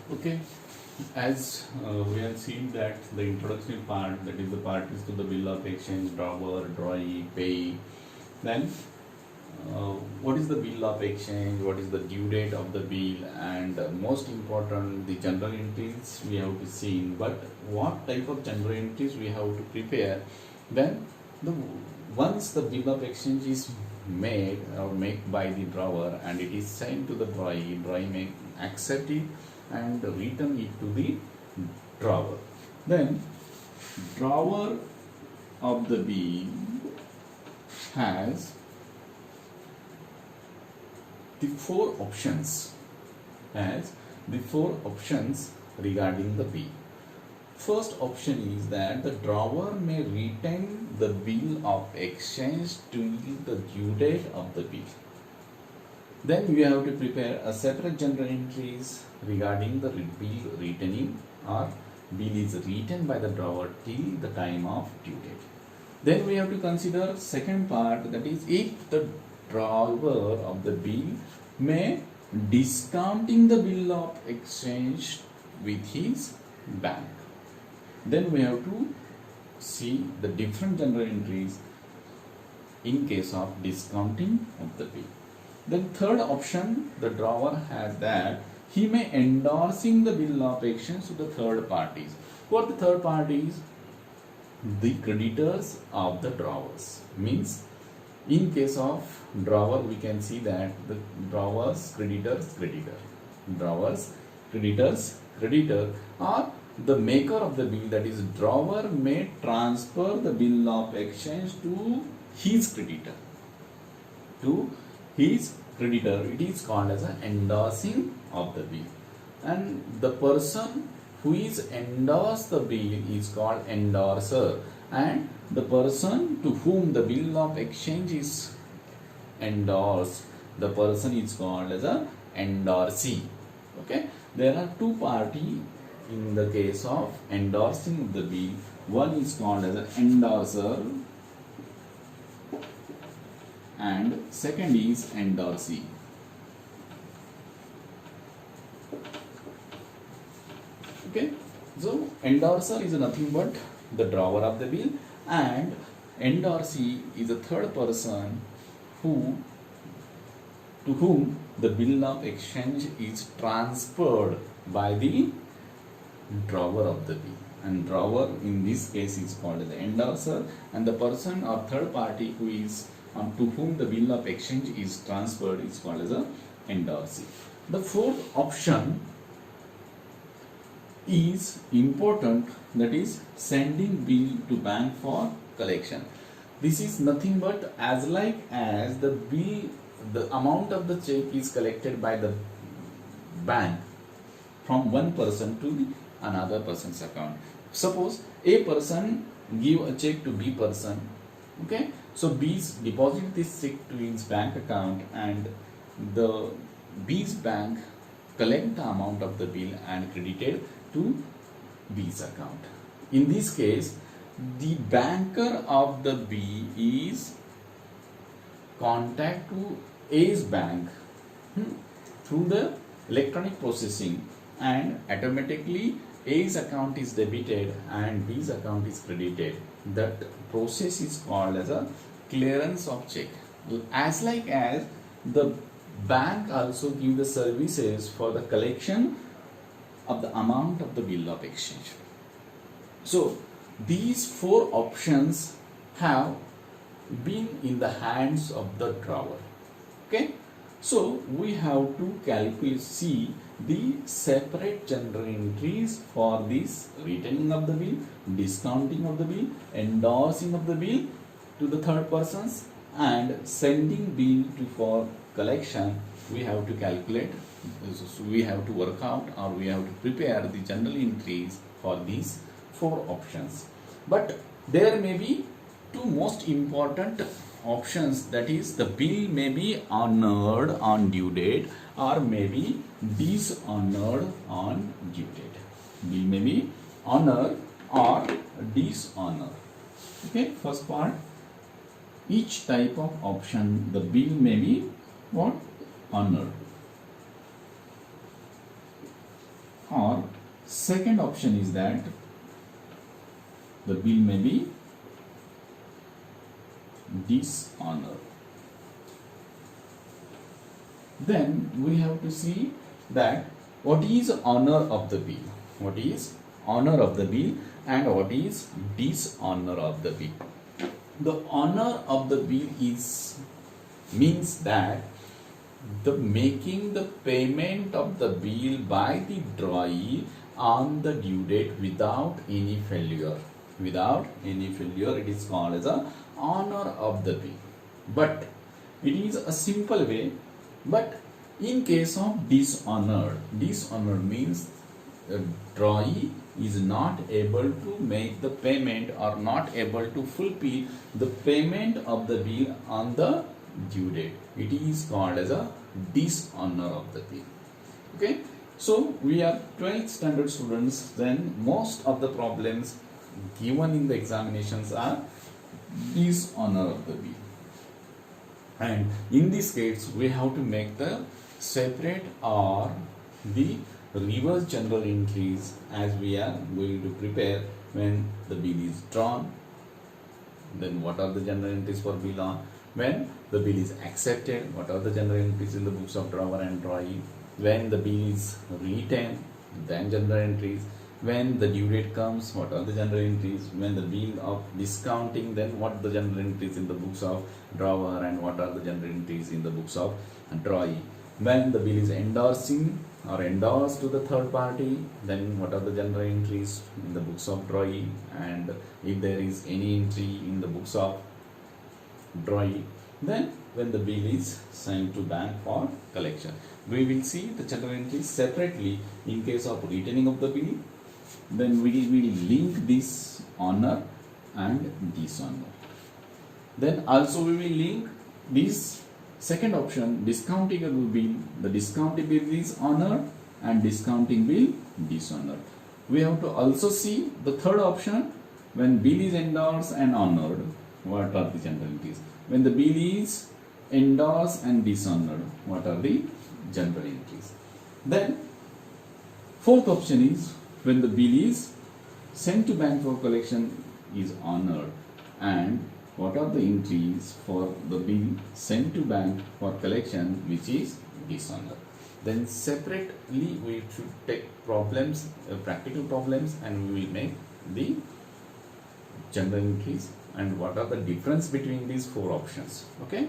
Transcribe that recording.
Okay, as we have seen that the introductory part, that is the parties to the bill of exchange, drawer, drawee, pay. Then, what is the bill of exchange? What is the due date of the bill? And most important, the general entries we have to see. But what type of general entries we have to prepare? Then, the once the bill of exchange is made or made by the drawer and it is sent to the drawee, drawee may accept it and return it to the drawer. Then drawer of the bill has the four options regarding the bill. First option is that the drawer may retain the bill of exchange till the due date of the bill. Then we have to prepare a separate general entries regarding the bill retaining or bill is retained by the drawer till the time of due date. Then we have to consider second part, that is if the drawer of the bill may discounting the bill of exchange with his bank. Then we have to see the different general entries in case of discounting of the bill. Then third option, the drawer has that he may endorsing the bill of exchange to the third parties. Who are the third parties? The creditors of the drawers. Means in case of drawer we can see that the drawers creditors creditor or the maker of the bill, that is drawer may transfer the bill of exchange to his creditor. It is called as an endorsing of the bill, and the person who is endorsed the bill is called endorser, and the person to whom the bill of exchange is endorsed, the person is called as a endorsee. Okay, there are two parties in the case of endorsing the bill. One is called as an endorser and second is endorsee. Okay, so endorser is nothing but the drawer of the bill, and endorsee is a third person to whom the bill of exchange is transferred by the drawer of the bill, and drawer in this case is called as the endorser, and the person or third party who is to whom the bill of exchange is transferred is called as a endorsee. The fourth option is important, that is sending bill to bank for collection. This is nothing but as like as the bill, the amount of the check is collected by the bank from one person to the another person's account. Suppose A person give a check to B person. Okay, so B deposit this check to his bank account, and the B's bank collect the amount of the bill and credited to B's account. In this case, the banker of the B is contact to A's bank through the electronic processing, and automatically A's account is debited and B's account is credited. That process is called as a clearance of check. As like as the bank also give the services for the collection of the amount of the bill of exchange. So these four options have been in the hands of the drawer. Okay, so we have to see the separate general entries for this retaining of the bill, discounting of the bill, endorsing of the bill to the third persons, and sending bill to for collection. We have to calculate, so we have to work out, or we have to prepare the general entries for these four options. But there may be two most important options, that is the bill may be honored on due date or may be dishonored on due date. Bill may be honored or dishonored. Okay, first part, each type of option the bill may be what? Honored. Or second option is that the bill may be dishonored. Then we have to see that what is honor of the bill, what is honor of the bill, and what is dishonor of the bill. The honor of the bill is means that the making the payment of the bill by the drawee on the due date without any failure. Without any failure, it is called as a honor of the bill. But it is a simple way. But in case of dishonor means the drawee is not able to make the payment or not able to fulfill the payment of the bill on the due date. It is called as a dishonor of the bill. Okay, so we are 12th standard students. Then most of the problems given in the examinations are dishonor of the bill, and in this case we have to make the separate or the reverse journal entries as we are going to prepare when the bill is drawn. Then what are the journal entries for bill on? When the bill is accepted, what are the journal entries in the books of drawer and drawee? When the bill is retained, then journal entries. When the due date comes, what are the journal entries? When the bill of discounting, then what are the journal entries in the books of drawer and what are the journal entries in the books of drawee? When the bill is endorsing or endorsed to the third party, then what are the journal entries in the books of drawee, and if there is any entry in the books of drawee. Then when the bill is sent to bank for collection, we will see the journal entries separately in case of retaining of the bill. Then we will link this honor and dishonor. Then also we will link this second option, discounting a bill. The discounting bill is honor and discounting bill dishonor. We have to also see the third option, when bill is endorsed and honored, what are the journal entries? When the bill is endorsed and dishonored, what are the journal entries? Then fourth option is when the bill is sent to bank for collection is honored, and what are the entries for the bill sent to bank for collection which is dishonored. Then separately we should take problems, practical problems, and we will make the journal entries and what are the difference between these four options. Okay.